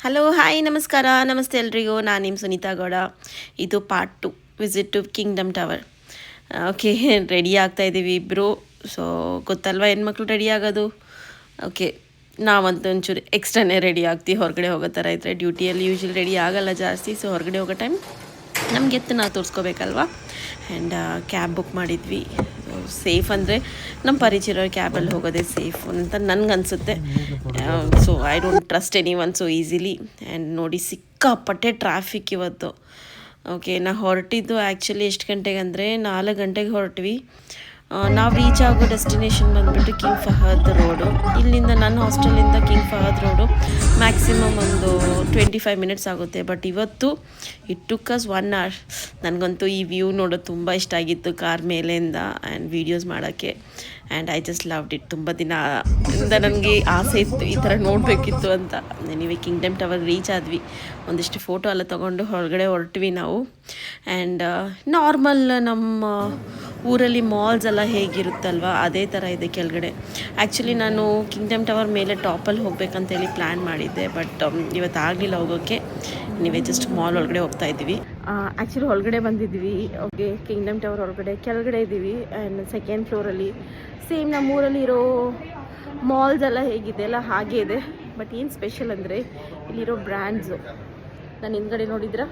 Hello hi ನಮಸ್ಕಾರ ನಮಸ್ತೆ ಎಲ್ರಿಗೂ. ನಾನು ನಿಮ್ಮ ಸುನೀತಾ ಗೌಡ. ಇದು part 2 visit to Kingdom Tower. Okay, ready ಆಗ್ತಾ ಇದ್ದೀವಿ ಇಬ್ಬರು. ಸೊ ಗೊತ್ತಲ್ವ ಹೆಣ್ಮಕ್ಳು ರೆಡಿ ಆಗೋದು. ಓಕೆ, ನಾವಂತೂ ಒಂಚೂರು ಎಕ್ಸ್ಟ್ರಾನೇ ರೆಡಿ ಆಗ್ತೀವಿ ಹೊರಗಡೆ ಹೋಗೋ ಥರ ಇದ್ದರೆ. ಡ್ಯೂಟಿಯಲ್ಲಿ ಯೂಶ್ವಲಿ ರೆಡಿ ಆಗಲ್ಲ ಜಾಸ್ತಿ. ಸೊ ಹೊರಗಡೆ ಹೋಗೋ ಟೈಮ್ ನಮ್ಗೆ ಎತ್ತು ನಾವು ತೋರಿಸ್ಕೋಬೇಕಲ್ವ. ಆ್ಯಂಡ್ ಕ್ಯಾಬ್ ಬುಕ್ ಮಾಡಿದ್ವಿ. ಸೇಫ್ ಅಂದರೆ ನಮ್ಮ ಪರಿಚಯ ಇರೋ ಕ್ಯಾಬಲ್ಲಿ ಹೋಗೋದೇ ಸೇಫ್ ಅಂತ ನನಗನ್ಸುತ್ತೆ. So I don't trust any one so easily. And ನೋಡಿ, ಸಿಕ್ಕಾಪಟ್ಟೆ ಟ್ರಾಫಿಕ್ ಇವತ್ತು. ಓಕೆ, ನಾವು ಹೊರಟಿದ್ದು ಆ್ಯಕ್ಚುಲಿ ಎಷ್ಟು ಗಂಟೆಗೆ ಅಂದರೆ 4 ಗಂಟೆಗೆ ಹೊರಟ್ವಿ. ನಾವು ರೀಚ್ ಆಗೋ ಡೆಸ್ಟಿನೇಷನ್ ಬಂದುಬಿಟ್ಟು ಕಿಂಗ್ ಫಹದ್ ರೋಡು. ಇಲ್ಲಿಂದ ನನ್ನ ಹಾಸ್ಟೆಲಿಂದ ಕಿಂಗ್ ಫಹದ್ ರೋಡು ಮ್ಯಾಕ್ಸಿಮಮ್ ಒಂದು 25 ಮಿನಿಟ್ಸ್ ಆಗುತ್ತೆ. ಬಟ್ ಇವತ್ತು ಇಟ್ ಟುಕ್ ಅಸ್ 1 hour. ನನಗಂತೂ ಈ ವ್ಯೂ ನೋಡೋದು ತುಂಬ ಇಷ್ಟ ಆಗಿತ್ತು ಕಾರ್ ಮೇಲೆಯಿಂದ ಆ್ಯಂಡ್ ವೀಡಿಯೋಸ್ ಮಾಡೋಕ್ಕೆ. And I just loved it. ತುಂಬ ದಿನದಿಂದ ನನಗೆ ಆಸೆ ಇತ್ತು ಈ ಥರ ನೋಡಬೇಕಿತ್ತು ಅಂತ. ನೀವೇ ಕಿಂಗ್ಡಮ್ ಟವರ್ ರೀಚ್ ಆದ್ವಿ. ಒಂದಿಷ್ಟು ಫೋಟೋ ಎಲ್ಲ ತೊಗೊಂಡು ಹೊರಗಡೆ ಹೊರಟ್ವಿ ನಾವು. ಆ್ಯಂಡ್ ನಾರ್ಮಲ್ ನಮ್ಮ ಊರಲ್ಲಿ ಮಾಲ್ಸ್ ಎಲ್ಲ ಹೇಗಿರುತ್ತಲ್ವ ಅದೇ ಥರ ಇದೆ ಕೆಳಗಡೆ. ಆ್ಯಕ್ಚುಲಿ ನಾನು ಕಿಂಗ್ಡಮ್ ಟವರ್ ಮೇಲೆ ಟಾಪಲ್ಲಿ ಹೋಗ್ಬೇಕಂತೇಳಿ ಪ್ಲ್ಯಾನ್ ಮಾಡಿದ್ದೆ. ಬಟ್ ಇವತ್ತು ಆಗಲಿಲ್ಲ ಹೋಗೋಕ್ಕೆ. ನೀವೇ ಜಸ್ಟ್ ಮಾಲ್ ಒಳಗಡೆ ಹೋಗ್ತಾ ಇದ್ದೀವಿ. ಆ್ಯಕ್ಚುಲಿ ಒಳಗಡೆ ಬಂದಿದ್ವಿ. ಓಕೆ, ಕಿಂಗ್ಡಮ್ ಟವರ್ ಒಳಗಡೆ ಕೆಳಗಡೆ ಇದ್ದೀವಿ. ಆ್ಯಂಡ್ ಸೆಕೆಂಡ್ ಫ್ಲೋರಲ್ಲಿ ಸೇಮ್ ನಮ್ಮೂರಲ್ಲಿ ಇರೋ ಮಾಲ್ಸ್ ಎಲ್ಲ ಹೇಗಿದೆ ಅಲ್ಲ ಹಾಗೆ ಇದೆ. ಬಟ್ ಏನು ಸ್ಪೆಷಲ್ ಅಂದರೆ ಇಲ್ಲಿರೋ ಬ್ರ್ಯಾಂಡ್ಸು. ನಾನು ಹಿಂದ್ಗಡೆ ನೋಡಿದ್ರ,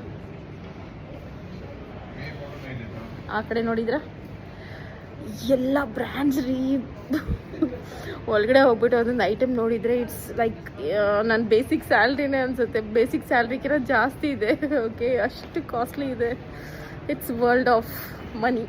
ಆ ಕಡೆ ನೋಡಿದ್ರ, ಎಲ್ಲ ಬ್ರ್ಯಾಂಡ್ಸ್ ರೀ. ಒಳಗಡೆ ಹೋಗ್ಬಿಟ್ಟು ಅದೊಂದು ಐಟಮ್ ನೋಡಿದರೆ ಇಟ್ಸ್ ಲೈಕ್ ನನ್ನ ಬೇಸಿಕ್ ಸ್ಯಾಲ್ರಿನೇ ಅನಿಸುತ್ತೆ. ಬೇಸಿಕ್ ಸ್ಯಾಲ್ರಿಗಿರೋ ಜಾಸ್ತಿ ಇದೆ. ಓಕೆ, ಅಷ್ಟು ಕಾಸ್ಟ್ಲಿ ಇದೆ. It's world of money.